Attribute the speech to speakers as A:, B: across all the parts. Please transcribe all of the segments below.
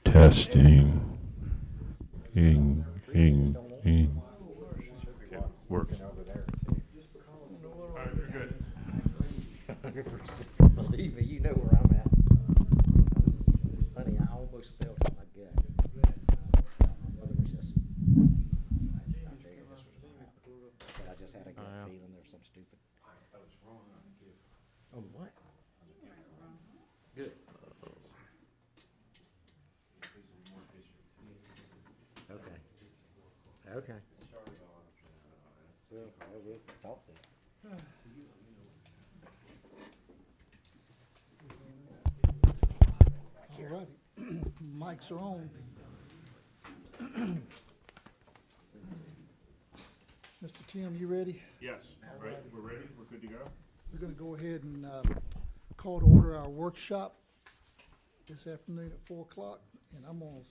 A: Testing. Ing, ing, ing. Okay, works. All right, you're good.
B: Believe me, you know where I'm at. Honey, I almost felt it in my gut. But it was just, I figured this was gonna happen. But I just had a gut feeling there was something stupid. Oh, what? Good. Okay. Okay. Well, we'll talk then.
C: All righty, mics are on. Mr. Tim, you ready?
A: Yes, right, we're ready, we're good to go?
C: We're gonna go ahead and call to order our workshop this afternoon at 4 o'clock. And I'm gonna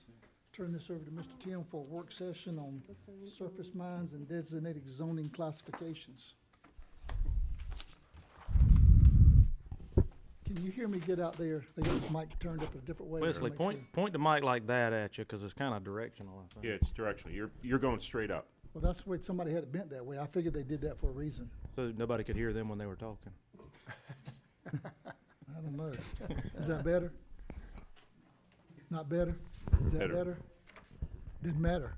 C: turn this over to Mr. Tim for a work session on surface mines and designated zoning classifications. Can you hear me get out there? They got this mic turned up a different way.
D: Wesley, point the mic like that at you, because it's kind of directional, I think.
A: Yeah, it's directional, you're going straight up.
C: Well, that's the way somebody had it bent that way. I figured they did that for a reason.
D: So nobody could hear them when they were talking.
C: I don't know. Is that better? Not better? Is that
A: Better.
C: better? Didn't matter.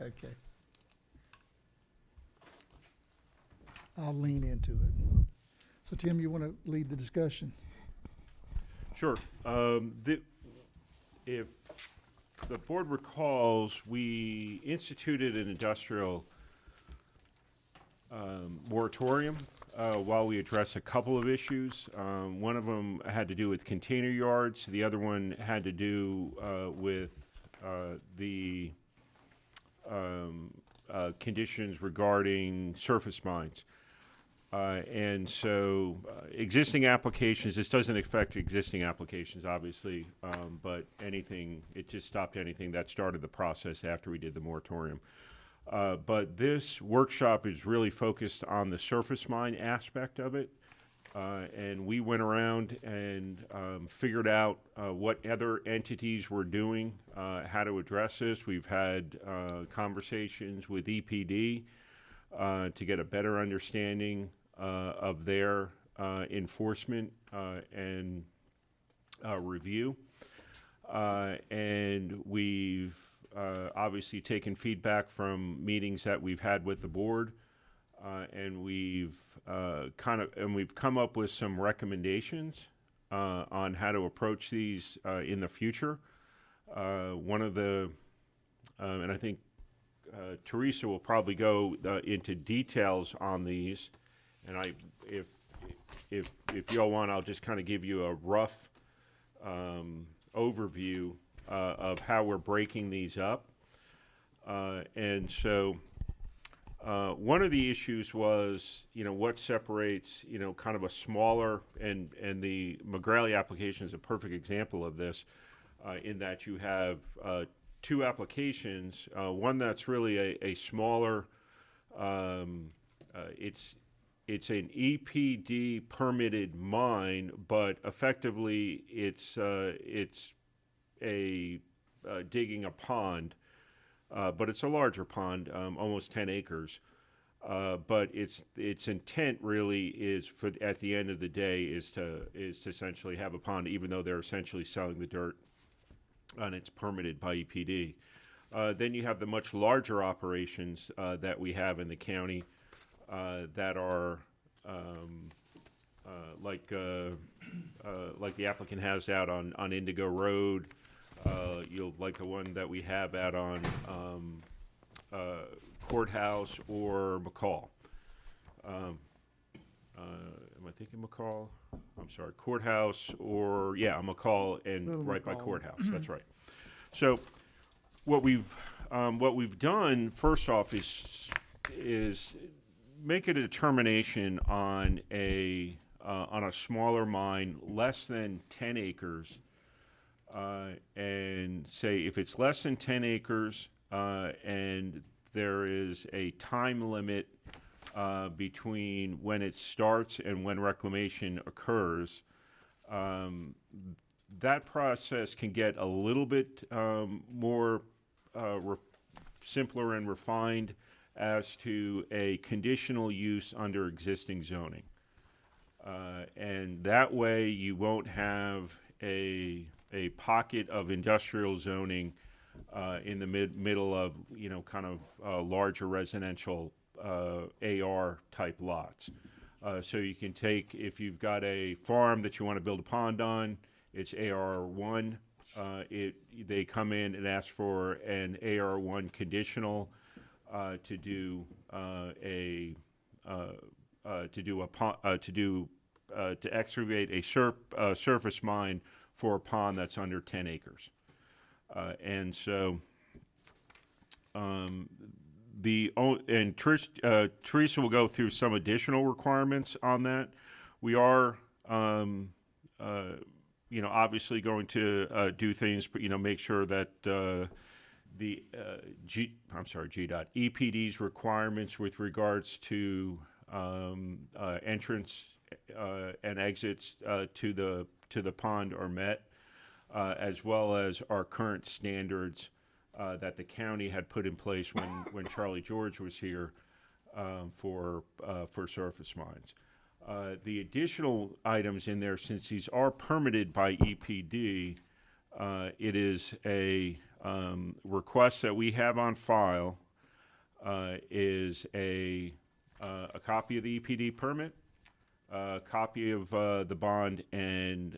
C: Okay. I'll lean into it. So Tim, you want to lead the discussion?
A: Sure. If the board recalls, we instituted an industrial moratorium while we addressed a couple of issues. One of them had to do with container yards. The other one had to do with the conditions regarding surface mines. And so existing applications, this doesn't affect existing applications, obviously, but anything, it just stopped anything that started the process after we did the moratorium. But this workshop is really focused on the surface mine aspect of it. And we went around and figured out what other entities were doing, how to address this. We've had conversations with EPD to get a better understanding of their enforcement and review. And we've obviously taken feedback from meetings that we've had with the board, and we've come up with some recommendations on how to approach these in the future. One of the, and I think Teresa will probably go into details on these, and if y'all want, I'll just kind of give you a rough overview of how we're breaking these up. And so one of the issues was, what separates, kind of a smaller, and the McGrally application is a perfect example of this, in that you have two applications, one that's really a smaller, it's an EPD permitted mine, but effectively it's digging a pond, but it's a larger pond, almost 10 acres. But its intent really is at the end of the day is to essentially have a pond, even though they're essentially selling the dirt, and it's permitted by EPD. Then you have the much larger operations that we have in the county that are like the applicant has out on Indigo Road. You'll like the one that we have out on Courthouse or McCall. Am I thinking McCall? I'm sorry, Courthouse or, McCall and right by Courthouse, that's right. So what we've done first off is make a determination on a smaller mine, less than 10 acres, and say if it's less than 10 acres and there is a time limit between when it starts and when reclamation occurs, That process can get a little bit more simpler and refined as to a conditional use under existing zoning. And that way you won't have a pocket of industrial zoning in the middle of, kind of larger residential AR type lots. So you can take, if you've got a farm that you want to build a pond on, it's AR1. They come in and ask for an AR1 conditional to do to excavate a surface mine for a pond that's under 10 acres. And so Teresa will go through some additional requirements on that. We are, obviously going to do things, but make sure that the GDOT EPD's requirements with regards to entrance and exits to the pond are met, as well as our current standards that the county had put in place when Charlie George was here for surface mines. The additional items in there, since these are permitted by EPD, it is a request that we have on file is a copy of the EPD permit, a copy of the bond, and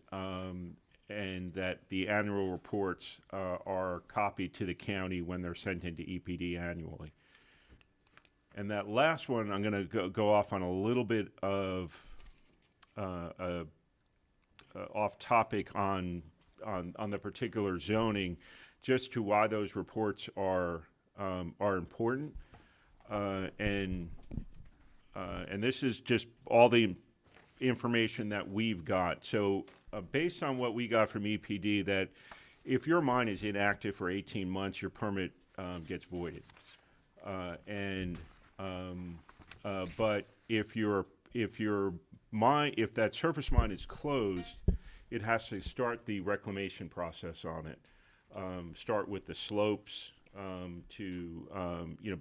A: that the annual reports are copied to the county when they're sent into EPD annually. And that last one, I'm going to go off on a little bit of off topic on the particular zoning, just to why those reports are important, and this is just all the information that we've got. So based on what we got from EPD, that if your mine is inactive for 18 months, your permit gets voided. But if that surface mine is closed, it has to start the reclamation process on it. Start with the slopes to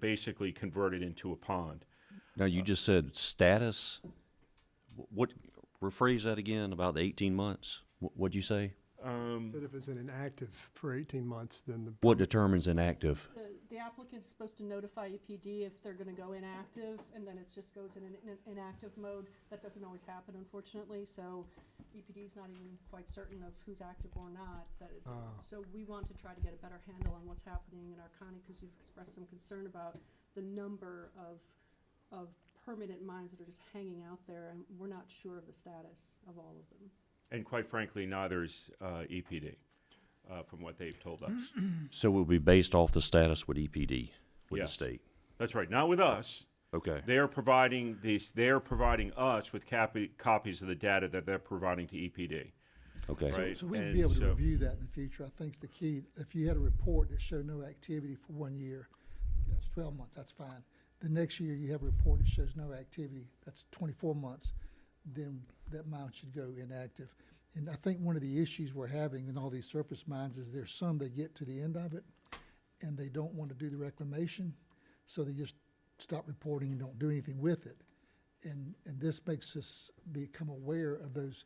A: basically convert it into a pond.
E: Now, you just said status. What, rephrase that again about the 18 months. What'd you say?
F: That if it's inactive for 18 months, then the.
E: What determines inactive?
G: The applicant's supposed to notify EPD if they're gonna go inactive, and then it just goes in an inactive mode. That doesn't always happen, unfortunately, so EPD's not even quite certain of who's active or not. So we want to try to get a better handle on what's happening in our county, because you've expressed some concern about the number of permanent mines that are just hanging out there, and we're not sure of the status of all of them.
A: And quite frankly, neither is EPD, from what they've told us.
E: So it will be based off the status with EPD, with
A: Yes.
E: the state.
A: That's right. Not with us.
E: Okay.
A: They are providing these. They are providing us with copies of the data that they're providing to EPD.
E: Okay.
A: Right.
C: So we'd
A: and
C: be able to
A: so-
C: review that in the future. I think it's the key. If you had a report that showed no activity for 1 year, that's 12 months, that's fine. The next year you have a report that shows no activity, that's 24 months, then that mine should go inactive. And I think one of the issues we're having in all these surface mines is there's some that get to the end of it and they don't want to do the reclamation, so they just stop reporting and don't do anything with it. And this makes us become aware of those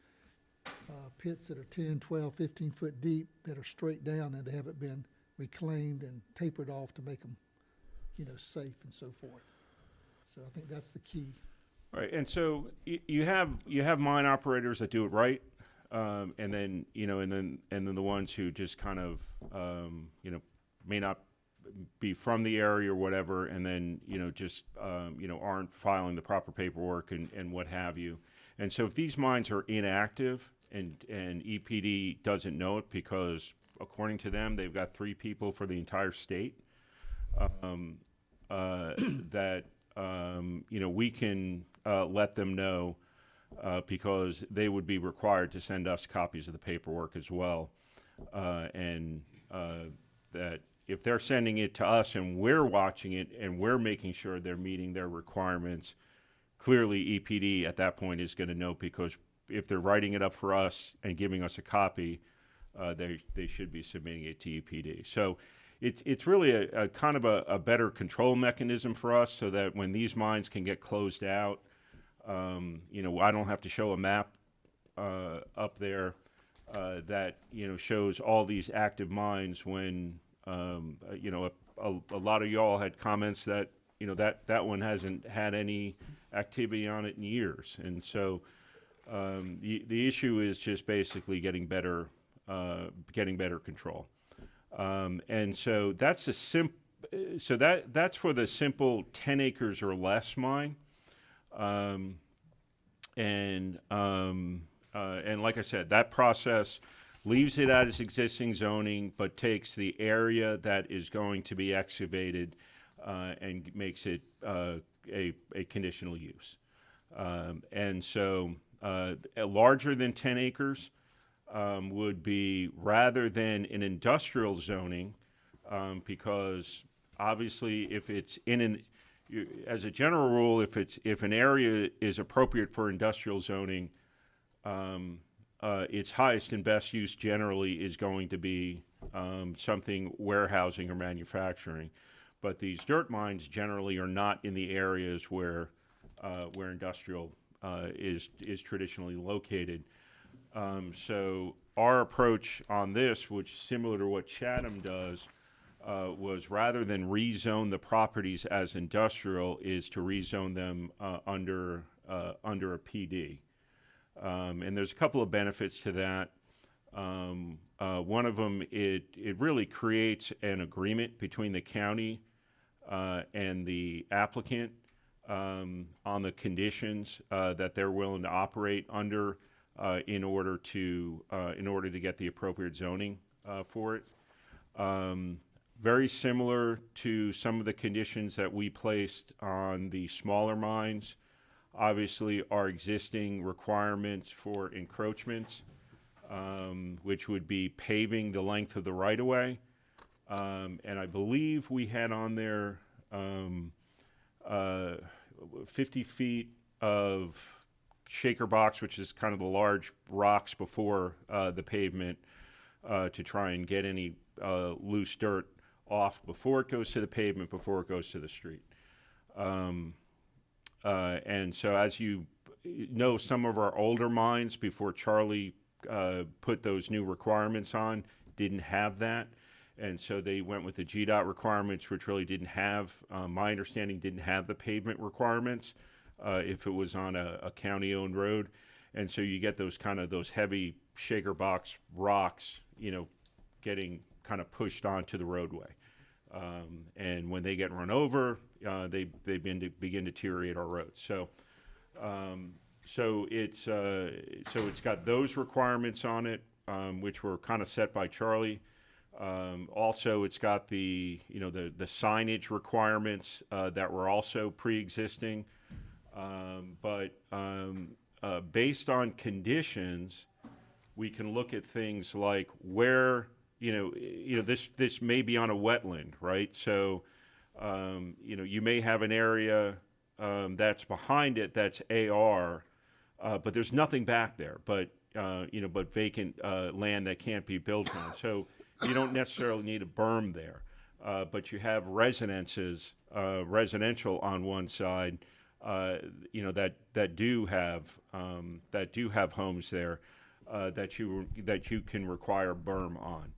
C: pits that are 10, 12, 15 foot deep that are straight down and they haven't been reclaimed and tapered off to make them, safe and so forth. So I think that's the key.
A: Right, and so you have mine operators that do it right, and then the ones who just kind of may not be from the area or whatever, and then just aren't filing the proper paperwork and what have you. And so if these mines are inactive and EPD doesn't know it, because according to them they've got 3 people for the entire state, that we can let them know, because they would be required to send us copies of the paperwork as well, and that if they're sending it to us and we're watching it and we're making sure they're meeting their requirements, clearly EPD at that point is going to know, because if they're writing it up for us and giving us a copy, they should be submitting it to EPD. So it's really a kind of a better control mechanism for us, so that when these mines can get closed out, I don't have to show a map up there that shows all these active mines when a lot of y'all had comments that that one hasn't had any activity on it in years, and so the issue is just basically getting better control, and so that's that's for the simple 10 acres or less mine, and like I said, that process leaves it at its existing zoning, but takes the area that is going to be excavated and makes it a conditional use. And so larger than 10 acres would be, rather than an industrial zoning, because obviously if it's as a general rule, if an area is appropriate for industrial zoning, its highest and best use generally is going to be something warehousing or manufacturing. But these dirt mines generally are not in the areas where industrial is traditionally located. So our approach on this, which is similar to what Chatham does, was rather than rezone the properties as industrial, is to rezone them under a PD. And there's a couple of benefits to that. One of them, it really creates an agreement between the county and the applicant on the conditions that they're willing to operate under in order to get the appropriate zoning for it. Very similar to some of the conditions that we placed on the smaller mines. Obviously, our existing requirements for encroachments, which would be paving the length of the right-of-way. And I believe we had on there 50 feet of shaker box, which is kind of the large rocks before the pavement, to try and get any loose dirt off before it goes to the pavement, before it goes to the street. And so, as you know, some of our older mines, before Charlie put those new requirements on, didn't have that. And so they went with the GDOT requirements, which really didn't have, my understanding, didn't have the pavement requirements if it was on a county-owned road. And so you get those heavy shaker box rocks, getting kind of pushed onto the roadway. And when they get run over, they begin to deteriorate our roads. So it's got those requirements on it, which were kind of set by Charlie. Also, it's got the signage requirements that were also pre-existing. But based on conditions, we can look at things like where this may be on a wetland, right? So you may have an area that's behind it that's AR, but there's nothing back there, but vacant land that can't be built on. So you don't necessarily need a berm there, but you have residential on one side, that do have homes there, that you can require berm on.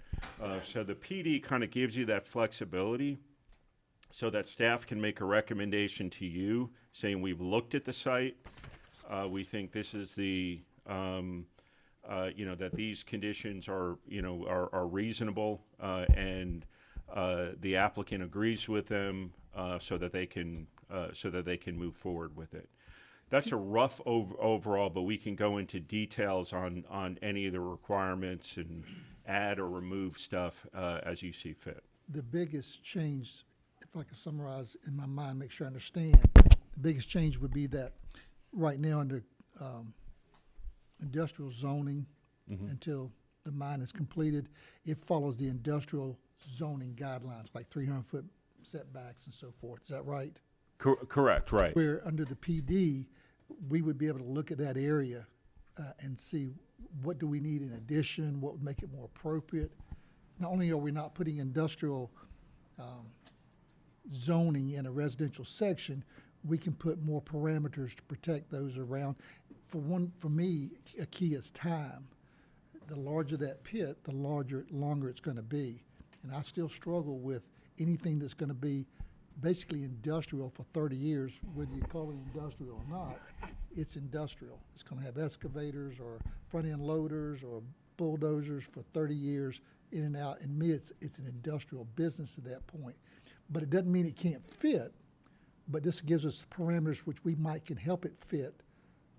A: So the PD kind of gives you that flexibility, so that staff can make a recommendation to you saying, we've looked at the site, we think this is the that these conditions are reasonable, and the applicant agrees with them, so that they can move forward with it. That's a rough overall, but we can go into details on any of the requirements and add or remove stuff as you see fit.
C: The biggest change, if I can summarize in my mind, make sure I understand, the biggest change would be that right now under industrial zoning, until the mine is completed, it follows the industrial zoning guidelines, like 300-foot setbacks and so forth. Is that right?
A: Correct, right.
C: Where under the PD, we would be able to look at that area and see what do we need in addition, what would make it more appropriate. Not only are we not putting industrial zoning in a residential section, we can put more parameters to protect those around. For me, a key is time. The larger that pit, the longer it's gonna be. And I still struggle with anything that's gonna be basically industrial for 30 years, whether you call it industrial or not, it's industrial. It's gonna have excavators or front-end loaders or bulldozers for 30 years in and out. And me, it's an industrial business at that point. But it doesn't mean it can't fit, but this gives us parameters which we might can help it fit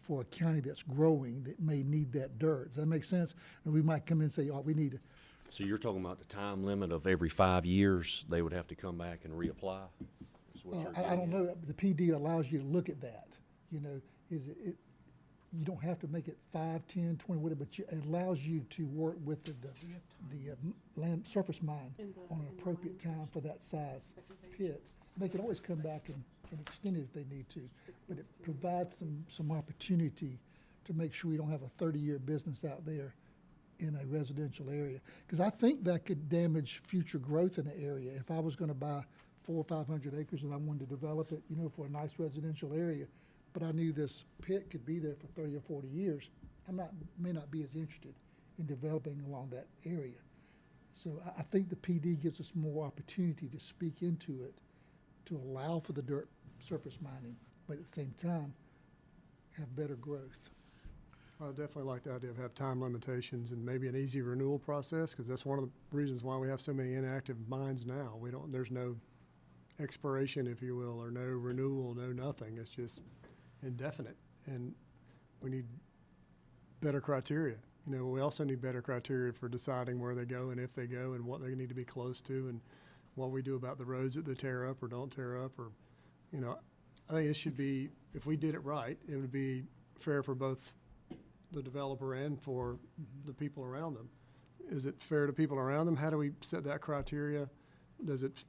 C: for a county that's growing that may need that dirt. Does that make sense? And we might come in and say, oh, we need,
E: So you're talking about the time limit of every 5 years, they would have to come back and reapply? Is what you're
C: I don't
E: getting
C: know, the PD allows you to look at that, you know, you don't have to make it 5, 10, 20, whatever, but it allows you to work with the land, surface mine
G: In the-
C: on an
G: in the
C: appropriate
G: mine
C: time for that size pit. They can always come back and extend it if they need to, but it provides some opportunity to make sure we don't have a 30-year business out there in a residential area. Because I think that could damage future growth in the area. If I was gonna buy 400 or 500 acres and I wanted to develop it, you know, for a nice residential area, but I knew this pit could be there for 30 or 40 years, may not be as interested in developing along that area. So I think the PD gives us more opportunity to speak into it, to allow for the dirt surface mining, but at the same time, have better growth.
F: I definitely like the idea of have time limitations and maybe an easy renewal process, because that's one of the reasons why we have so many inactive mines now. There's no expiration, if you will, or no renewal, no nothing. It's just indefinite, and we need better criteria. You know, we also need better criteria for deciding where they go and if they go and what they need to be close to and what we do about the roads that they tear up or don't tear up, or, you know, I think it should be, if we did it right, it would be fair for both the developer and for the people around them. Is it fair to people around them? How do we set that criteria? Does it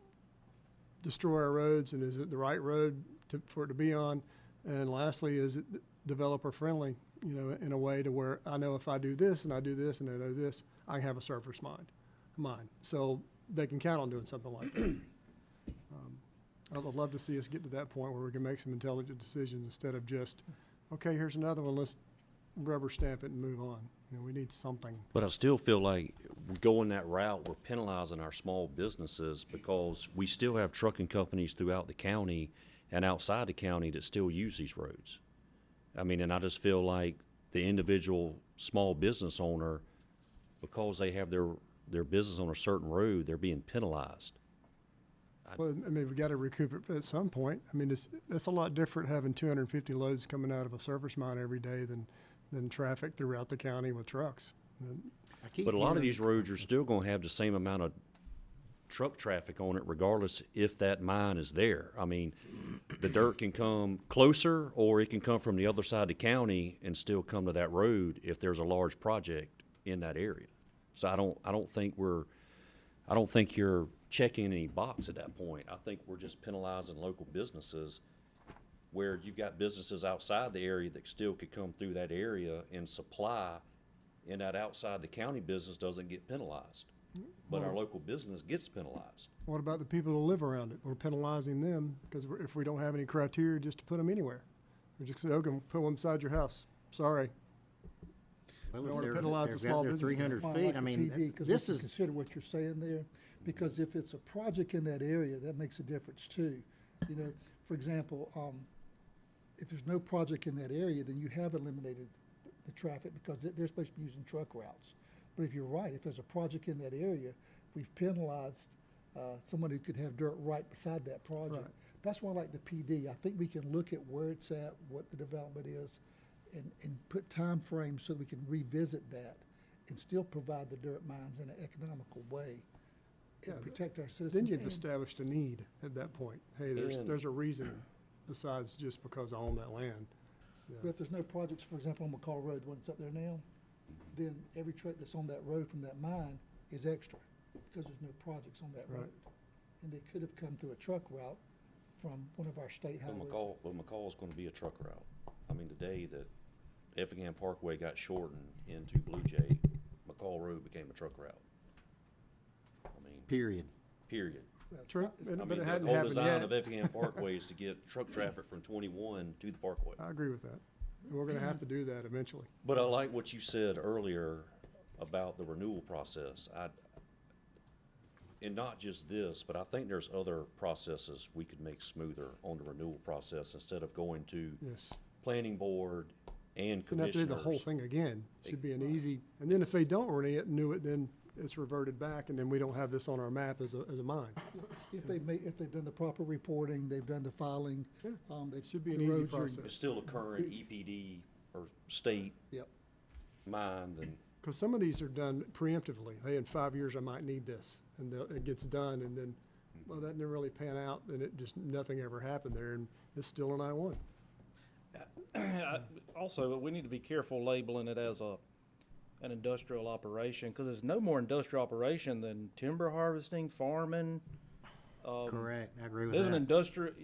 F: destroy our roads, and is it the right road for it to be on? And lastly, is it developer friendly, you know, in a way to where I know if I do this and I do this and I do this, I can have a surface mine. So they can count on doing something like that. I'd love to see us get to that point where we can make some intelligent decisions instead of just, okay, here's another one, let's rubber stamp it and move on. You know, we need something.
E: But I still feel like going that route, we're penalizing our small businesses because we still have trucking companies throughout the county and outside the county that still use these roads. I mean, and I just feel like the individual small business owner, because they have their business on a certain road, they're being penalized.
F: Well, I mean, we got to recoup it at some point. I mean, it's a lot different having 250 loads coming out of a surface mine every day than traffic throughout the county with trucks.
E: But a lot of these roads are still gonna have the same amount of truck traffic on it regardless if that mine is there. I mean, the dirt can come closer or it can come from the other side of the county and still come to that road if there's a large project in that area. So I don't think you're checking any box at that point. I think we're just penalizing local businesses where you've got businesses outside the area that still could come through that area and supply, and that outside the county business doesn't get penalized. But our local business gets penalized.
F: What about the people who live around it? We're penalizing them because if we don't have any criteria just to put them anywhere. We just say, okay, put one beside your house. Sorry.
B: Well,
F: We
B: if
F: don't wanna
B: they're-
F: penalize
B: they're
F: the small
B: out there
F: business.
B: 300
C: Well,
B: feet,
C: like
B: I
C: the
B: mean,
C: PD, 'cause
B: this
C: we
B: is,
C: consider what you're saying there, because if it's a project in that area, that makes a difference too. You know, for example, if there's no project in that area, then you have eliminated the traffic because they're supposed to be using truck routes. But if you're right, if there's a project in that area, we've penalized someone who could have dirt right beside that project.
F: Right.
C: That's why I like the PD. I think we can look at where it's at, what the development is, and put time frames so we can revisit that and still provide the dirt mines in an economical way and
F: Yeah,
C: protect our citizens.
F: Then you've
C: and-
F: established a need at that point. Hey,
E: And-
F: there's a reason besides just because I own that land. Yeah.
C: But if there's no projects, for example, on McCall Road, the one that's up there now, then every truck that's on that road from that mine is extra because there's no projects on that
F: Right.
C: road. And they could have come through a truck route from one of our state
E: But
C: highways.
E: McCall's gonna be a truck route. I mean, the day that Effingham Parkway got shortened into Blue Jay, McCall Road became a truck route. I mean,
H: Period.
E: period.
C: That's
F: True,
C: not- it's
E: I
C: not-
F: but
E: mean,
F: it
E: the
F: hadn't
E: whole
F: happened
E: design
F: yet.
E: of Effingham Parkway is to get truck traffic from 21 to the Parkway.
F: I agree with that. And we're gonna have to do that eventually.
E: But I like what you said earlier about the renewal process. And not just this, but I think there's other processes we could make smoother on the renewal process instead of going to
F: Yes.
E: planning board and
F: Shouldn't have to do the whole
E: commissioners.
F: thing again. Should be an easy, and then if they don't renew it, then it's reverted back, and then we don't have this on our map as a mine.
C: If they've done the proper reporting, they've done the filing, they.
F: Should be an
C: the
F: easy
C: roads are-
F: process.
E: It's still a current EPD or state
C: Yep.
E: mine, then
F: Because some of these are done preemptively. Hey, in 5 years, I might need this, and it gets done, and then, well, that didn't really pan out, and it just, nothing ever happened there, and it's still an I-1.
D: Also, we need to be careful labeling it as an industrial operation, because it's no more industrial operation than timber harvesting, farming.
H: Correct, I agree with
D: There's an
H: that.
D: industrial,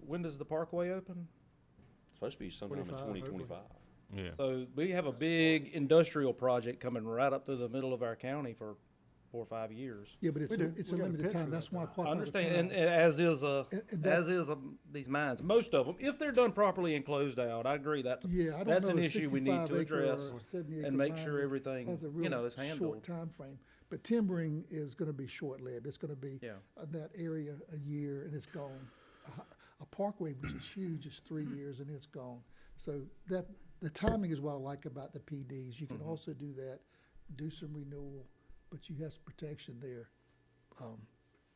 D: when does the Parkway open?
E: supposed to be sometime in
F: 25, hopefully.
E: 2025.
A: Yeah.
D: So we have a big industrial project coming right up through the middle of our county for 4 or 5 years.
C: Yeah, but it's
F: We do.
C: it's
F: We
C: a
F: got a
C: limited
F: picture
C: time,
F: of
C: that's
F: that,
C: why
F: though.
C: quite
D: I
C: a bit of
D: understand,
C: time.
D: and as is,
C: And that-
D: these mines, most of them, if they're done properly and closed out, I agree, that's,
C: Yeah, I don't
D: that's
C: know
D: an
C: a
D: issue we need
C: 65
D: to
C: acre or
D: address
C: a 70 acre
D: and make
C: mine
D: sure
C: that
D: everything,
C: has a
D: you know,
C: real
D: is handled.
C: short timeframe. But timbering is gonna be short-lived, it's gonna be
D: Yeah.
C: in that area a year and it's gone. A parkway, which is huge, is 3 years and it's gone. So the timing is what I like about the PDs. You can also do that, do some renewal, but you have some protection there.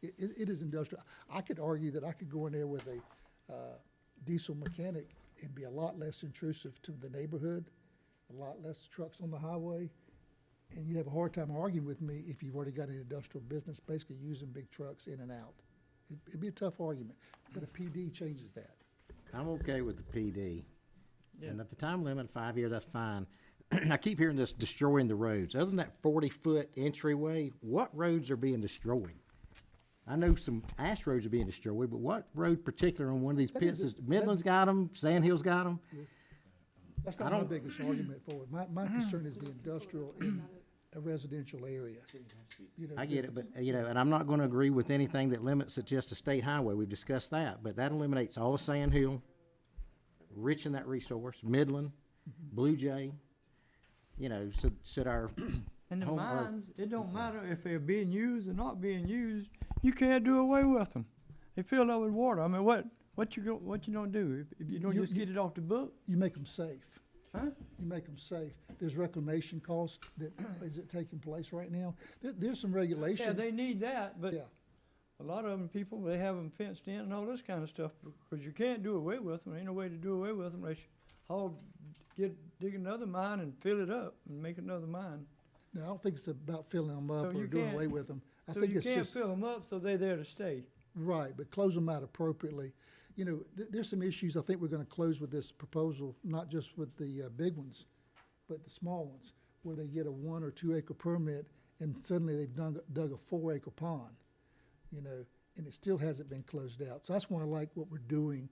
C: It is industrial. I could argue that I could go in there with a diesel mechanic and be a lot less intrusive to the neighborhood, a lot less trucks on the highway, and you'd have a hard time arguing with me if you've already got an industrial business, basically using big trucks in and out. It'd be a tough argument, but a PD changes that.
H: I'm okay with the PD. And at the time limit of 5 years, that's fine. I keep hearing this destroying the roads. Other than that 40-foot entryway, what roads are being destroyed? I know some ash roads are being destroyed, but what road particular on one of these
C: That
H: pits
C: is
H: is, Midland's got them, Sand Hill's got them?
C: That's not my biggest argument for it. My concern is the industrial in a residential area. You know,
H: I get it,
C: business.
H: but, and I'm not gonna agree with anything that limits it just to state highway. We've discussed that, but that eliminates all of Sand Hill, rich in that resource, Midland, Blue Jay, should our
I: And the
H: home- or-
I: mines, it don't matter if they're being used or not being used, you can't do away with them. They fill up with water. I mean, what you gonna do if you don't
C: You-
I: just get it off the book?
C: You make them safe.
I: Huh?
C: You make them safe. There's reclamation cost that, is it taking place right now? There's some
I: Yeah,
C: regulation.
I: they need that, but
C: Yeah.
I: a lot of them people, they have them fenced in and all this kind of stuff, because you can't do away with them. Ain't no way to do away with them. They dig another mine and fill it up and make another mine.
C: No, I don't think it's about filling them up
I: So
C: or
I: you
C: doing
I: can't-
C: away with them. I
I: So
C: think
I: you
C: it's
I: can't
C: just,
I: fill them up, so they're there to stay.
C: right, but close them out appropriately. You know, there's some issues I think we're gonna close with this proposal, not just with the big ones, but the small ones, where they get a 1 or 2 acre permit and suddenly they've dug a 4 acre pond, and it still hasn't been closed out. So that's why I like what we're doing.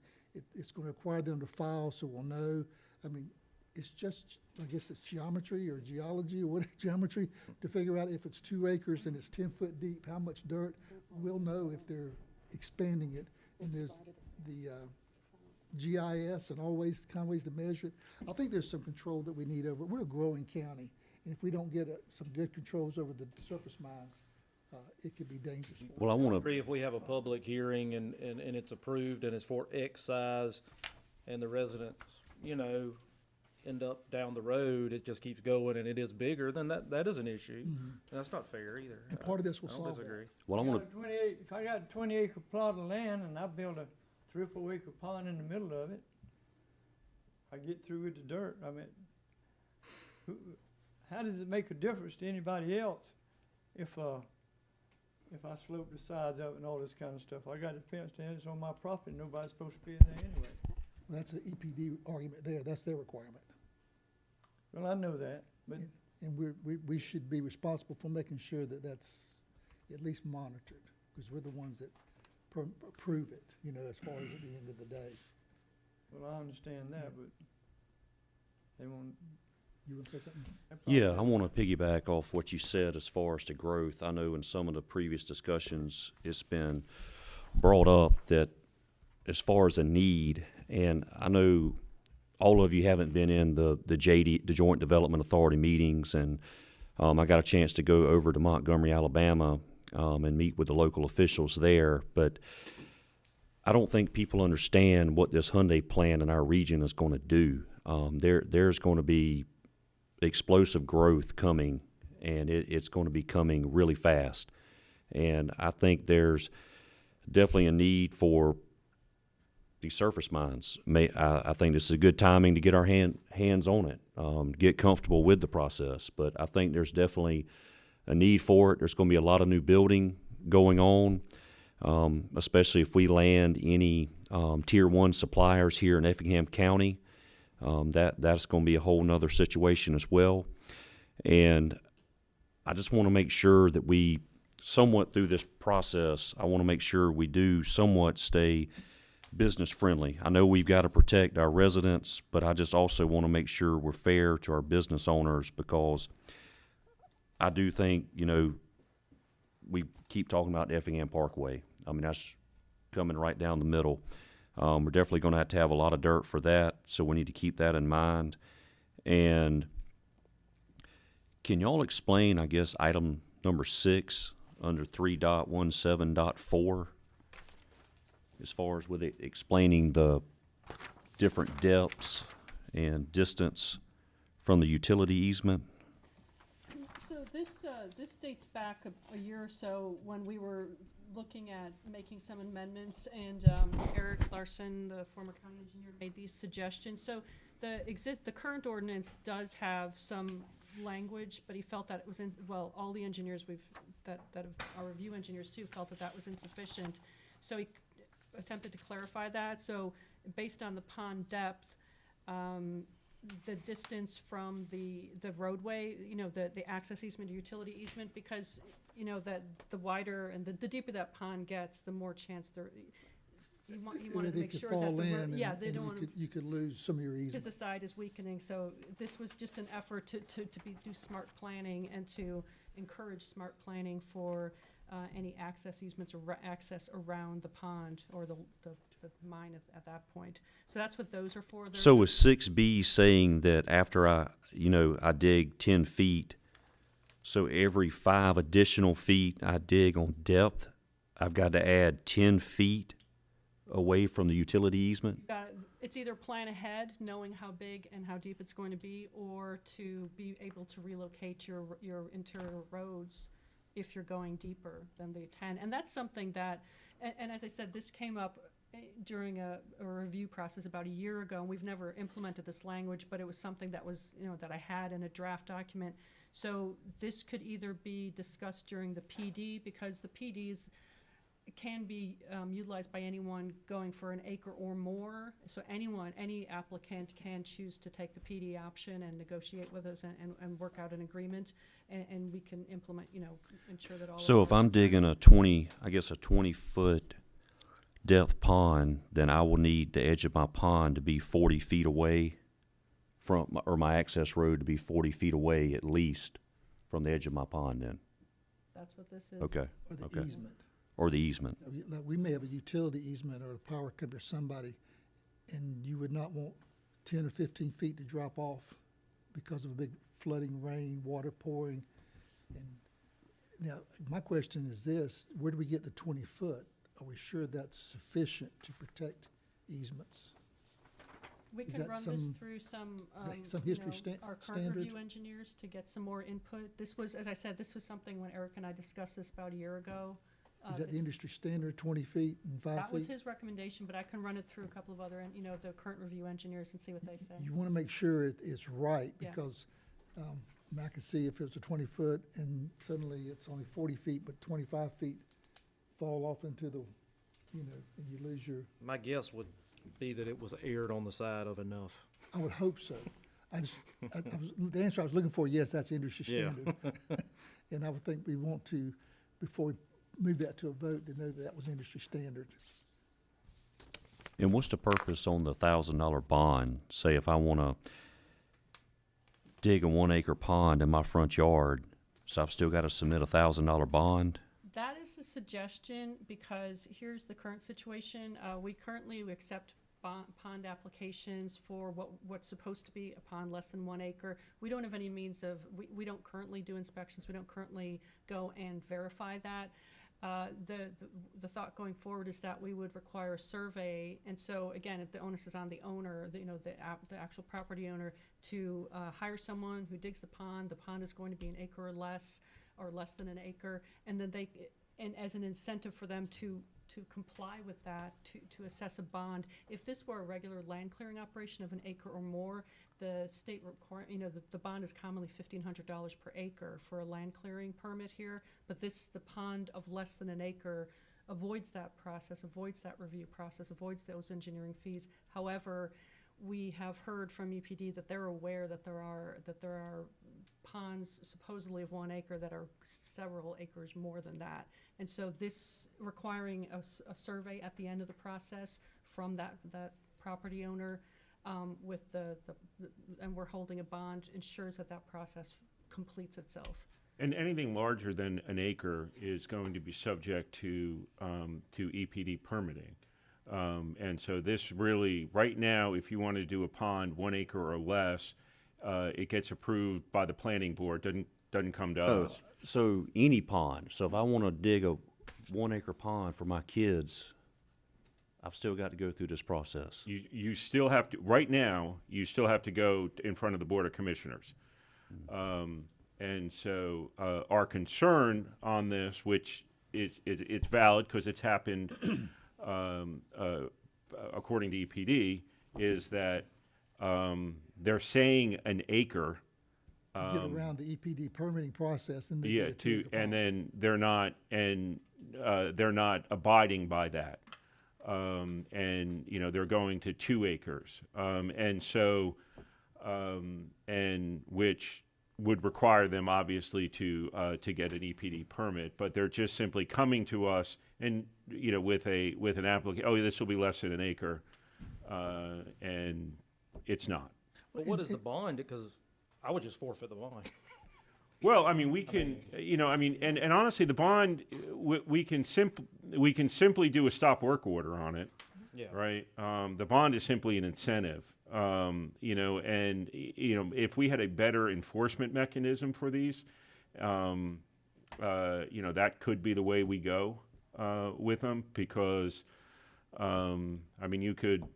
C: It's gonna require them to file, so we'll know. I mean, it's just, I guess it's geometry or geology or what, geometry, to figure out if it's 2 acres and it's 10 foot deep, how much dirt. We'll know if they're expanding it, and there's the GIS and all ways, kind of ways to measure it. I think there's some control that we need over, we're a growing county, and if we don't get some good controls over the surface mines, it could be dangerous for us.
E: Well, I want to,
D: Agree if we have a public hearing and it's approved and it's for X size and the residents, end up down the road, it just keeps going and it is bigger, then that is an issue. That's not fair either.
C: And part of this will
D: I don't
C: solve that.
D: disagree.
E: well, I want
I: If I got a 20-acre plot of land and I build a 3 or 4 acre pond in the middle of it, I get through with the dirt. I mean, how does it make a difference to anybody else if I slope the sides of it and all this kind of stuff? I got it fenced in, it's on my property, nobody's supposed to be in there anyway.
C: That's an EPD argument there, that's their requirement.
I: Well, I know that, but
C: And we should be responsible for making sure that that's at least monitored, because we're the ones that approve it, as far as at the end of the day.
I: well, I understand that, but They won't.
C: You want to say something?
E: Yeah, I want to piggyback off what you said as far as the growth. I know in some of the previous discussions, it's been brought up that as far as a need, and I know all of you haven't been in the Joint Development Authority meetings, and I got a chance to go over to Montgomery, Alabama, and meet with the local officials there, but I don't think people understand what this Hyundai plant in our region is going to do. There's going to be explosive growth coming, and it's going to be coming really fast. And I think there's definitely a need for these surface mines. I think this is a good timing to get our hands on it, get comfortable with the process. But I think there's definitely a need for it. There's going to be a lot of new building going on, especially if we land any Tier 1 suppliers here in Effingham County. That's going to be a whole nother situation as well. And I just want to make sure that we somewhat through this process, I want to make sure we do somewhat stay business friendly. I know we've got to protect our residents, but I just also want to make sure we're fair to our business owners, because I do think, we keep talking about Effingham Parkway. I mean, that's coming right down the middle. We're definitely going to have a lot of dirt for that, so we need to keep that in mind. And can y'all explain, I guess, item number 6 under 3.17.4, as far as with it explaining the different depths and distance from the utility easement?
G: So this dates back a year or so when we were looking at making some amendments, and Eric Larson, the former county engineer, made these suggestions. So the current ordinance does have some language, but he felt that it was all the engineers our review engineers too, felt that was insufficient. So he attempted to clarify that. So based on the pond depth, the distance from the roadway, the access easement or utility easement, because that the wider and the deeper that pond gets, the more chance you wanted to make sure that they don't want
C: you could lose some of your
G: because
C: easement.
G: the side is weakening. So this was just an effort to do smart planning and to encourage smart planning for any access easements or access around the pond or the mine at that point. So that's what those are for.
E: So is 6B saying that after I dig 10 feet, so every 5 additional feet I dig on depth, I've got to add 10 feet away from the utility easement?
G: It's either plan ahead, knowing how big and how deep it's going to be, or to be able to relocate your interior roads if you're going deeper than the 10. And that's something that, and as I said, this came up during a review process about a year ago, and we've never implemented this language, but it was something that was, that I had in a draft document. So this could either be discussed during the PD, because the PDs can be utilized by anyone going for an acre or more. So any applicant can choose to take the PD option and negotiate with us and work out an agreement, and we can implement, ensure that all.
E: So if I'm digging a 20-foot depth pond, then I will need the edge of my pond to be 40 feet away from, or my access road to be 40 feet away at least from the edge of my pond then?
G: That's what this is.
E: Okay.
C: Or the
E: Okay.
C: easement.
E: Or the easement.
C: Like, we may have a utility easement or a power company or somebody, and you would not want 10 or 15 feet to drop off because of a big flooding, rain, water pouring. And now, my question is this: where do we get the 20 foot? Are we sure that's sufficient to protect easements?
G: We
C: Is
G: can
C: that
G: run this through some
C: history
G: our current
C: standard?
G: review engineers to get some more input. This was, as I said, this was something when Eric and I discussed this about a year ago.
C: Is that the industry standard, 20 feet and 5 feet?
G: That was his recommendation, but I can run it through a couple of other, the current review engineers and see what they say.
C: You want to make sure it's right,
G: Yeah.
C: because I can see if it was a 20 foot and suddenly it's only 40 feet, but 25 feet fall off into the, and you lose your,
D: My guess would be that it was aired on the side of enough.
C: I would hope so. The answer I was looking for, yes, that's industry
D: Yeah.
C: standard. And I would think we want to, before we move that to a vote, to know that was industry standard.
E: And what's the purpose on the $1,000 bond? Say if I want to dig a 1 acre pond in my front yard, so I've still got to submit $1,000 bond?
G: That is a suggestion because here's the current situation. We accept pond applications for what's supposed to be a pond less than 1 acre. We don't have any means of, we don't currently do inspections. We don't currently go and verify that. The thought going forward is that we would require a survey, and so again, the onus is on the owner, the actual property owner, to hire someone who digs the pond. The pond is going to be an acre or less than an acre, and then and as an incentive for them to comply with that, to assess a bond. If this were a regular land clearing operation of an acre or more, the state the bond is commonly $1,500 per acre for a land clearing permit here, but the pond of less than an acre avoids that process, avoids that review process, avoids those engineering fees. However, we have heard from EPD that they're aware that there are ponds supposedly of 1 acre that are several acres more than that. And so this requiring a survey at the end of the process from that property owner with and we're holding a bond ensures that process completes itself.
A: And anything larger than an acre is going to be subject to EPD permitting. And so this really, right now, if you want to do a pond 1 acre or less, it gets approved by the planning board, doesn't come to us.
E: So any pond. So if I want to dig a 1 acre pond for my kids, I've still got to go through this process.
A: You still have to, right now, you still have to go in front of the Board of Commissioners. And so our concern on this, which it's valid because it's happened according to EPD, is that they're saying an acre.
C: To get around the EPD permitting process and
A: and then they're not abiding by that, and they're going to 2 acres, and so and which would require them obviously to get an EPD permit, but they're just simply coming to us and with an application. Oh, this will be less than an acre, and it's not.
D: But what is the bond? Because I would just forfeit the bond.
A: Well, I mean, we can, and honestly, the bond, we can simply do a stop work order on it,
D: Yeah.
A: right? The bond is simply an incentive, and if we had a better enforcement mechanism for these, that could be the way we go with them because, you could,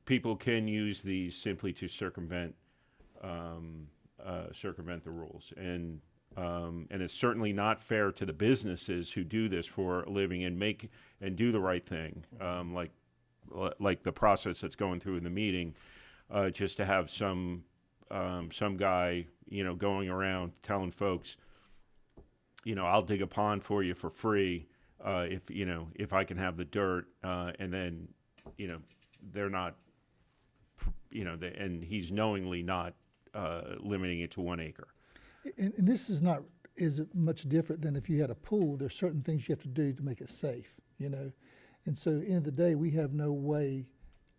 A: people can use these simply to circumvent the rules, and it's certainly not fair to the businesses who do this for a living and do the right thing, like the process that's going through in the meeting, just to have some guy going around telling folks, I'll dig a pond for you for free if I can have the dirt, and then they're not, and he's knowingly not limiting it to 1 acre.
C: And this is much different than if you had a pool. There's certain things you have to do to make it safe, And so at the end of the day, we have no way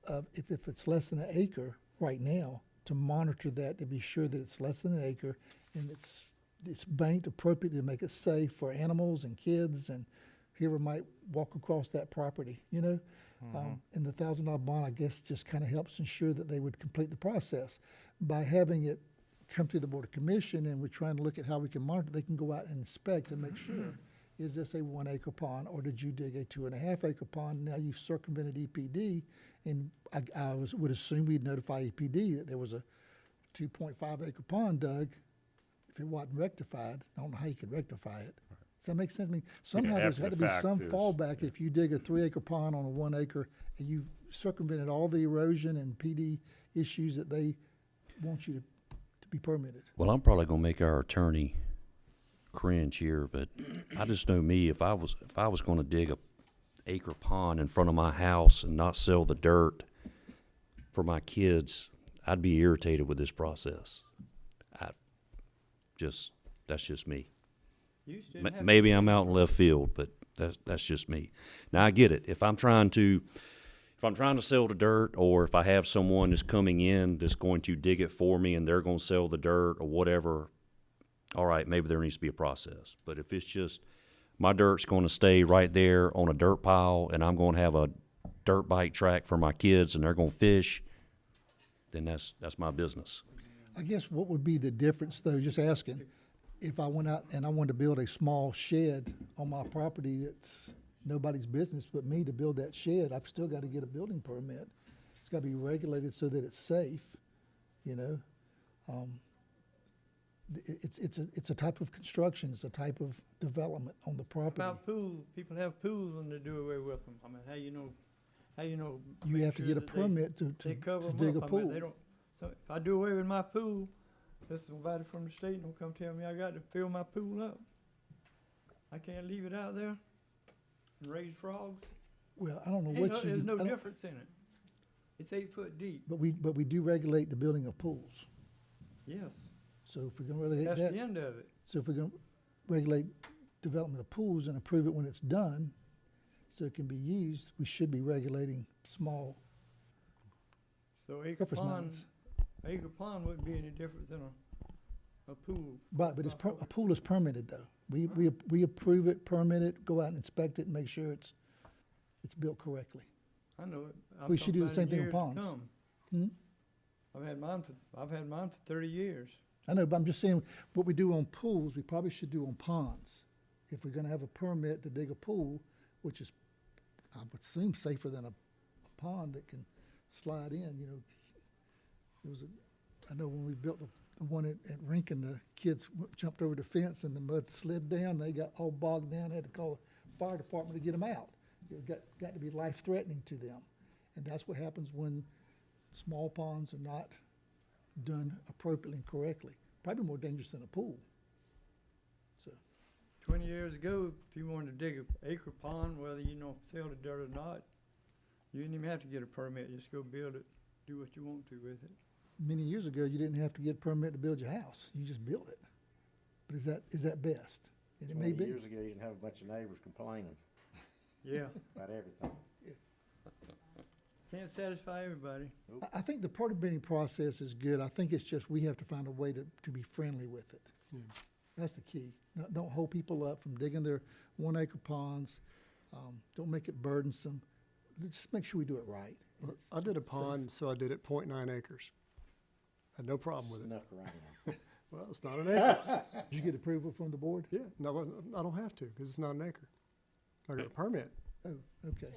C: of, if it's less than an acre right now, to monitor that, to be sure that it's less than an acre and it's banked appropriately to make it safe for animals and kids and whoever might walk across that property, And the $1,000 bond, I guess, just kind of helps ensure that they would complete the process. By having it come through the Board of Commission and we're trying to look at how we can monitor, they can go out and inspect and make sure, is this a 1 acre pond or did you dig a 2.5 acre pond? Now you've circumvented EPD, and I would assume we'd notify EPD that there was a 2.5 acre pond dug. If it wasn't rectified, I don't know how you could rectify it. Does that make sense? Somehow there's got to be some fallback if you dig a 3 acre pond on a 1 acre and you've circumvented all the erosion and PD issues that they want you to be permitted.
E: Well, I'm probably going to make our attorney cringe here, but I just know me. If I was going to dig a acre pond in front of my house and not sell the dirt for my kids, I'd be irritated with this process. That's just me. Maybe I'm out in left field, but that's just me. Now I get it. If I'm trying to if I'm trying to sell the dirt, or if I have someone that's coming in that's going to dig it for me and they're going to sell the dirt or whatever, all right, maybe there needs to be a process. But if it's just my dirt's going to stay right there on a dirt pile and I'm going to have a dirt bike track for my kids and they're going to fish, then that's my business.
C: I guess what would be the difference, though, just asking, if I went out and I wanted to build a small shed on my property that's nobody's business but me to build that shed, I've still got to get a building permit. It's got to be regulated so that it's safe, you know? It's a type of construction, it's a type of development on the property.
I: About pools, people have pools and they do away with them. I mean, how you know?
C: You
I: make
C: have to
I: sure
C: get a
I: that they-
C: permit to
I: They cover 'em
C: dig a
I: up. I mean,
C: pool.
I: they don't, so if I do away with my pool, there's somebody from the state don't come tell me I got to fill my pool up. I can't leave it out there and raise frogs.
C: Well, I don't know
I: Ain't
C: what
I: no,
C: you.
I: there's no
C: I don't-
I: difference in it. It's 8 foot deep,
C: But we do regulate the building of pools.
I: yes.
C: So if we're gonna regulate
I: That's
C: that,
I: the end of it.
C: so if we're gonna regulate development of pools and approve it when it's done, so it can be used, we should be regulating small
I: So acre
C: surface
I: pond,
C: mines.
I: acre pond wouldn't be any different than a pool.
C: But it's, a pool is permitted though. We approve it, permit it, go out and inspect it and make sure it's built correctly.
I: I know it. I'm
C: We should
I: talking
C: do the
I: about
C: same
I: in
C: thing with
I: years to
C: ponds.
I: come.
C: Hmm?
I: I've had mine for 30 years.
C: I know, but I'm just saying, what we do on pools, we probably should do on ponds. If we're gonna have a permit to dig a pool, which is, I would assume safer than a pond that can slide in, you know. I know when we built the one at Rincon, the kids jumped over the fence and the mud slid down, they got all bogged down, had to call the fire department to get them out. It got to be life-threatening to them. And that's what happens when small ponds are not done appropriately and correctly. Probably more dangerous than a pool. So,
I: 20 years ago, if you wanted to dig an acre pond, whether you know sell the dirt or not, you didn't even have to get a permit. Just go build it, do what you want to with it.
C: many years ago, you didn't have to get a permit to build your house. You just built it. But is that best? And it may
B: 20
C: be.
B: years ago, you didn't have a bunch of neighbors complaining
I: Yeah,
B: about everything.
I: can't satisfy everybody.
C: I think the permitting process is good. I think it's just we have to find a way to be friendly with it. That's the key. Don't hold people up from digging their 1 acre ponds. Don't make it burdensome. Just make sure we do it right. and it's
F: I did a
C: safe.
F: pond, so I did it 0.9 acres. Had no problem with it.
B: Enough around here.
F: Well, it's not an acre.
C: Did you get approval from the board?
F: Yeah, no, I don't have to, because it's not an acre. I got a permit.
C: Oh, okay.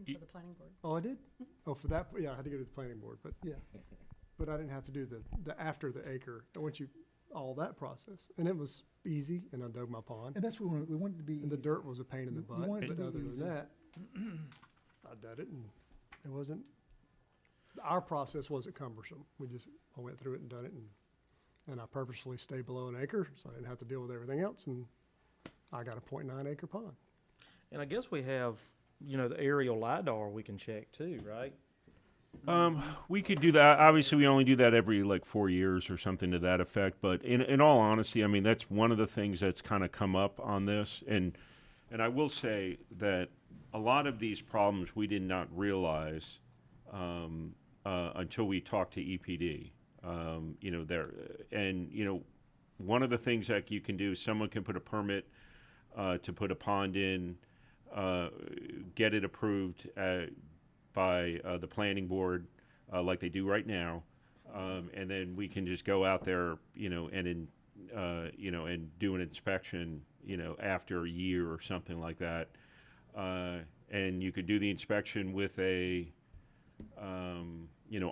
G: Came for the planning board.
F: Oh, I did? Oh, for that, yeah, I had to go to the planning board, but,
C: Yeah.
F: but I didn't have to do the after the acre, once you, all that process. And it was easy, and I dug my pond.
C: And that's what we want it to be
F: And the
C: easy.
F: dirt was a pain in the
C: You
F: butt,
C: want it to
F: but
C: be
F: other
C: easy.
F: than that, I did it, and it wasn't, our process wasn't cumbersome. I went through it and done it, and I purposely stayed below an acre, so I didn't have to deal with everything else, and I got a 0.9 acre pond.
D: And I guess we have, the aerial LiDAR we can check too, right?
A: We could do that. Obviously, we only do that every 4 years or something to that effect. But in all honesty, I mean, that's one of the things that's kind of come up on this. And I will say that a lot of these problems we did not realize until we talked to EPD. One of the things that you can do is someone can put a permit to put a pond in, get it approved by the planning board, like they do right now, and then we can just go out there, and do an inspection, after a year or something like that, and you could do the inspection with a,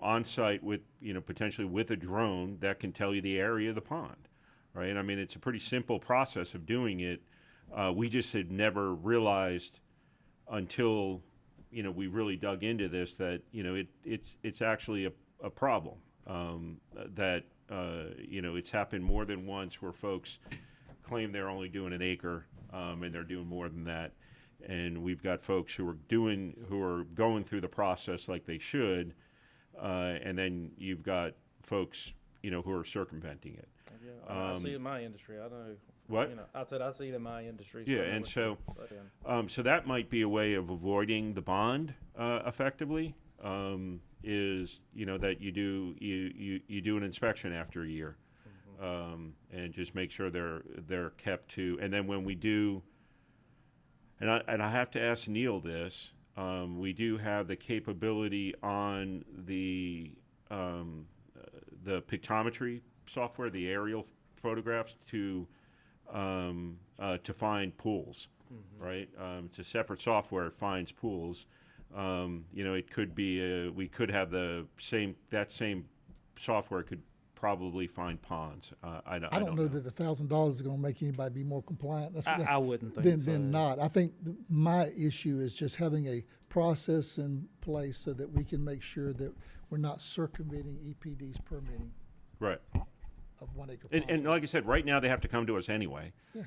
A: on-site with, potentially with a drone that can tell you the area of the pond, right? I mean, it's a pretty simple process of doing it. We just had never realized until we really dug into this that it's actually a problem that it's happened more than once where folks claim they're only doing an acre and they're doing more than that, and we've got folks who are going through the process like they should, and then you've got folks who are circumventing it.
D: I see it in my industry. I know.
A: What?
D: I said I see it in my industry.
A: Yeah,
D: I know
A: and
D: what
A: so
D: you're saying.
A: so that might be a way of avoiding the bond effectively. is, that you do an inspection after a year, and just make sure they're kept to. And then when we do, and I have to ask Neil this, we do have the capability on the pictometry software, the aerial photographs, to find pools, right? It's a separate software. It finds pools. It could be we could have that same software could probably find ponds. I don't know
C: that the $1,000 is going to make anybody be more compliant.
D: I wouldn't think so.
C: Then not. I think my issue is just having a process in place so that we can make sure that we're not circumventing EPD's permitting
A: Right.
C: of 1 acre.
A: And like I said, right now they have to come to us anyway.
C: Yeah.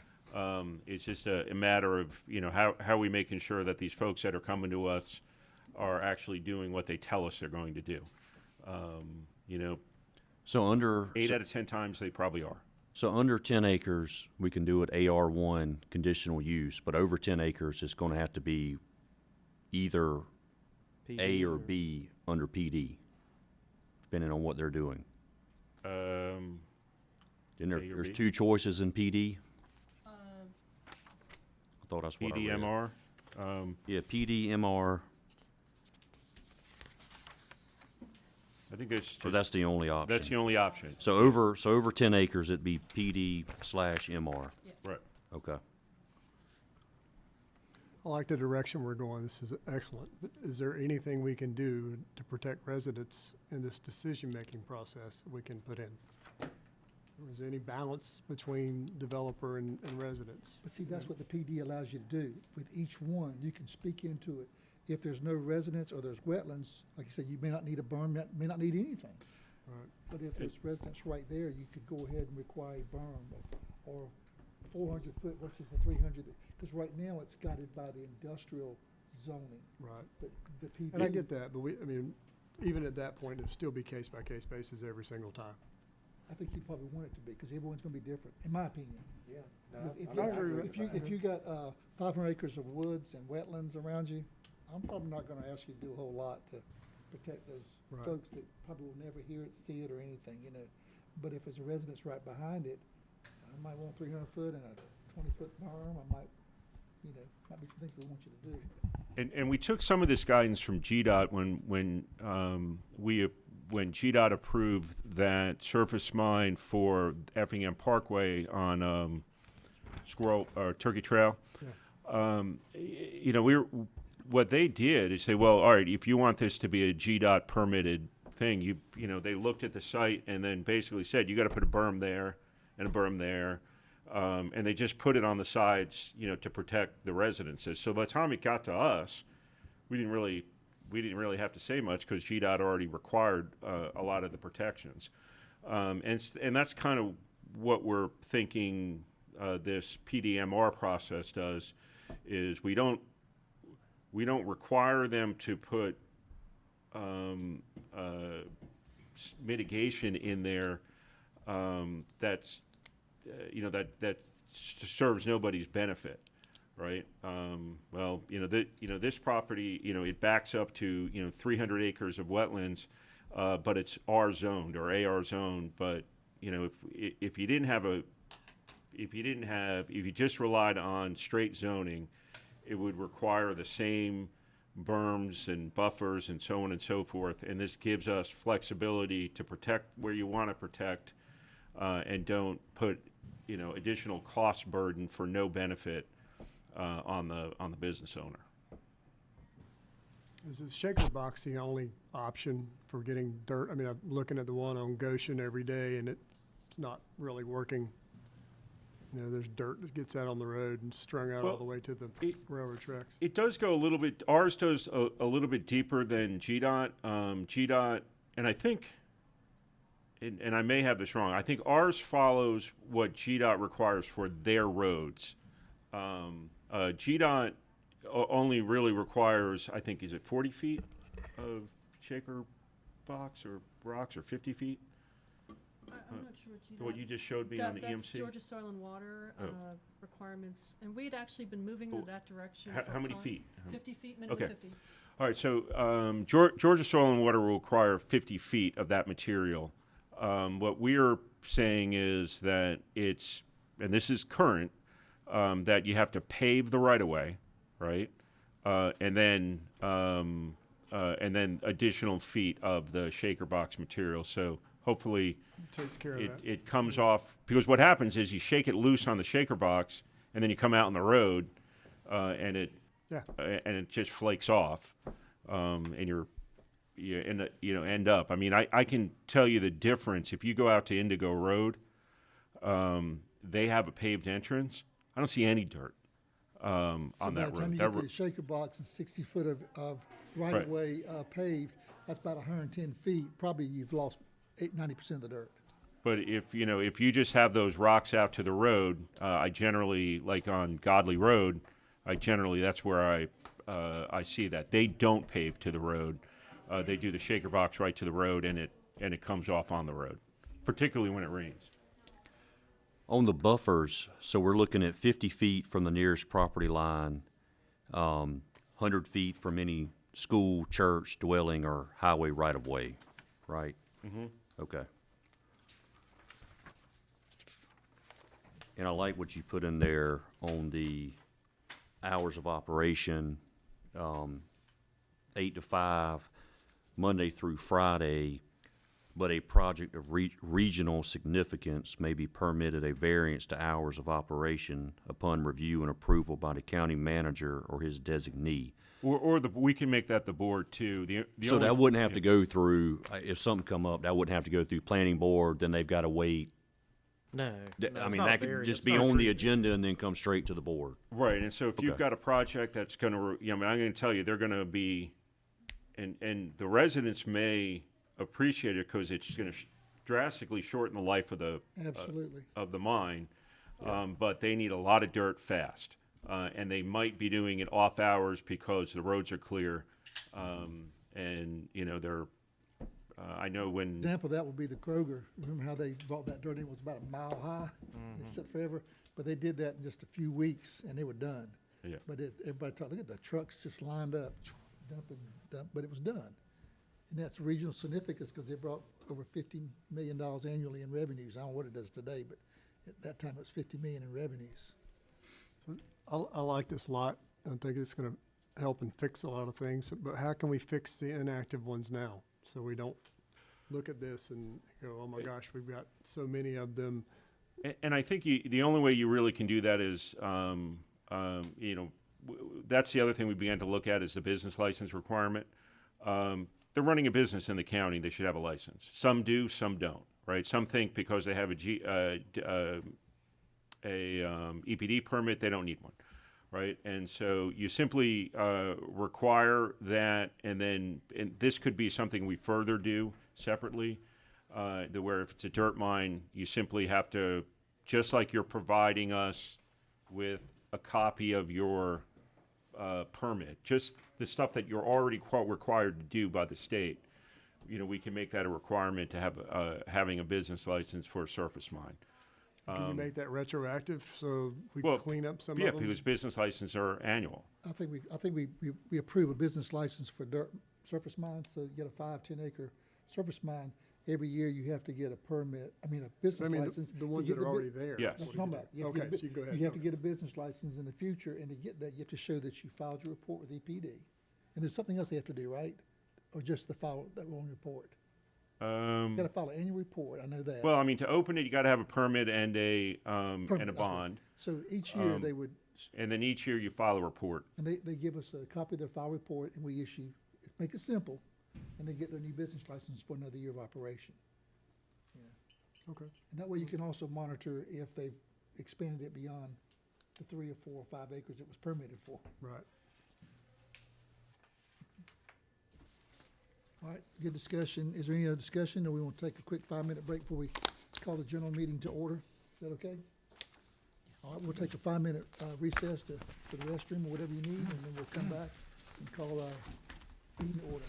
A: It's just a matter of, how are we making sure that these folks that are coming to us are actually doing what they tell us they're going to do.
E: So under
A: 8 out of 10 times they probably are.
E: So under 10 acres, we can do it AR1 conditional use, but over 10 acres, it's going to have to be either A or B under PD, depending on what they're doing. Then there's
A: B?
E: 2 choices in PD. I thought that's what I read.
A: PDMR.
E: Yeah, PD, MR.
A: I think that's
E: So that's the only option.
A: that's the only option.
E: So over 10 acres, it'd be PD/MR.
A: Right.
E: Okay.
F: I like the direction we're going. This is excellent. But is there anything we can do to protect residents in this decision-making process that we can put in? Or is there any balance between developer and residents?
C: But see, that's what the PD allows you to do. With each one, you can speak into it. If there's no residents or there's wetlands, like you said, you may not need a berm, may not need anything.
F: Right.
C: But if there's residents right there, you could go ahead and require a berm or 400 foot versus the 300. Because right now it's guided by the industrial zoning.
F: Right.
C: But the PD.
F: And I get that, but even at that point, it'll still be case-by-case basis every single time.
C: I think you probably want it to be, because everyone's gonna be different, in my opinion.
B: Yeah.
C: If you got 500 acres of woods and wetlands around you, I'm probably not gonna ask you to do a whole lot to protect those
F: Right.
C: folks that probably will never hear it, see it, or anything, But if there's a residence right behind it, I might want 300 foot and a 20-foot berm, might be some things we want you to do.
A: And we took some of this guidance from GDOT when GDOT approved that surface mine for Effingham Parkway on Turkey Trail.
F: Yeah.
A: What they did is say, well, all right, if you want this to be a GDOT permitted thing, they looked at the site and then basically said, you got to put a berm there and a berm there. And they just put it on the sides, to protect the residences. So by the time it got to us, we didn't really have to say much because GDOT already required a lot of the protections. And that's kind of what we're thinking this PDMR process does, is we don't require them to put mitigation in there that's that serves nobody's benefit, right? This property, it backs up to 300 acres of wetlands, but it's R zoned or AR zoned. But if you just relied on straight zoning, it would require the same berms and buffers and so on and so forth. And this gives us flexibility to protect where you want to protect, and don't put additional cost burden for no benefit on the business owner.
F: Is the shaker box the only option for getting dirt? I'm looking at the one on Goshen every day, and it's not really working. There's dirt that gets out on the road and strung out all the way to the railroad tracks.
A: It does go a little bit. Ours does a little bit deeper than GDOT. GDOT, and I think, and I may have this wrong, I think ours follows what GDOT requires for their roads. GDOT only really requires, I think, is it 40 feet of shaker box or rocks, or 50 feet?
G: I'm not sure what you.
A: What you just showed me on the
G: That's
A: EMC?
G: Georgia Soil and Water,
A: Oh.
G: requirements, and we had actually been moving in
A: Well,
G: that direction.
A: how-
G: for
A: how many
G: ponds.
A: feet?
G: 50 feet, minimum
A: Okay.
G: 50.
A: All right, so Georgia Soil and Water will require 50 feet of that material. What we're saying is that it's, and this is current, that you have to pave the right-of-way, right? And then additional feet of the shaker box material. So hopefully
F: Takes care of that.
A: it comes off, because what happens is you shake it loose on the shaker box, and then you come out on the road, and it
F: Yeah.
A: and it just flakes off, and you end up. I mean, I can tell you the difference. If you go out to Indigo Road, they have a paved entrance. I don't see any dirt on
C: So by
A: that
C: the time
A: road.
C: you
A: That
C: get to
A: ro-
C: the shaker box and 60 foot of right-of-way paved, that's about 110 feet. Probably you've lost 90% of the dirt.
A: But if you just have those rocks out to the road, I generally, like on Godly Road, that's where I see that they don't pave to the road. They do the shaker box right to the road, and it comes off on the road, particularly when it rains.
E: On the buffers, so we're looking at 50 feet from the nearest property line, 100 feet from any school, church, dwelling, or highway right-of-way, right? Mm-hmm. Okay. And I like what you put in there on the hours of operation, 8 to 5, Monday through Friday, but a project of regional significance may be permitted a variance to hours of operation upon review and approval by the county manager or his designee.
A: Or we can make that the board too. The
E: So
A: only-
E: that wouldn't have to go through, if something come up, that wouldn't have to go through planning board, then they've got to wait.
D: No.
E: I mean, that could just be on the agenda and then come straight to the board.
A: Right, and so if you've
E: Okay.
A: got a project that's going to, I'm going to tell you, they're going to be, and the residents may appreciate it because it's going to drastically shorten the life of the
C: Absolutely.
A: of the mine, but they need a lot of dirt fast, and they might be doing it off hours because the roads are clear, and they're. I know when.
C: Example of that would be the Kroger. Remember how they brought that dirt in? It was about a mile high. It sat forever, but they did that in just a few weeks, and they were done.
A: Yeah.
C: But everybody talked, look at the trucks just lined up, dumping, but it was done. And that's regional significance because they brought over $50 million annually in revenues. I don't know what it does today, but at that time it was $50 million in revenues.
F: I like this lot. I think it's gonna help and fix a lot of things, but how can we fix the inactive ones now? So we don't look at this and go, oh my gosh, we've got so many of them.
A: And I think the only way you really can do that is, that's the other thing we began to look at is the business license requirement. They're running a business in the county; they should have a license. Some do, some don't. Right? Some think because they have a EPD permit, they don't need one. Right, and so you simply require that, and this could be something we further do separately, where if it's a dirt mine, you simply have to, just like you're providing us with a copy of your permit, just the stuff that you're already required to do by the state. We can make that a requirement to have having a business license for a surface mine.
F: Can you make that retroactive so we
A: well,
F: clean up some
A: Yeah,
F: of them?
A: because business licenses are annual.
C: I think we approve a business license for dirt surface mines, so you get a 5-10 acre surface mine. Every year you have to get a permit, a business license.
F: The ones
C: You
F: that
C: get
F: are
C: the
F: already there.
A: Yes.
C: That's what I'm about. You have to
F: Okay,
C: get a
F: so you go ahead.
C: You have to get a business license in the future, and to get that, you have to show that you filed your report with EPD. And there's something else they have to do, right? Or just the file that wrong report? You gotta file an annual report, I know that.
A: Well, to open it, you got to have a permit and a
C: Permit,
A: and a
C: that's right.
A: bond,
C: So each year they would,
A: and then each year you file a report.
C: and they give us a copy of their file report, and we issue, make it simple, and they get their new business license for another year of operation.
F: Okay.
C: And that way you can also monitor if they've expanded it beyond the 3 or 4 or 5 acres it was permitted for.
F: Right.
C: All right, good discussion. Is there any other discussion, or we want to take a quick 5-minute break before we call the general meeting to order? Is that okay? All right, we'll take a 5-minute recess to the restroom or whatever you need, and then we'll come back and call our meeting to order.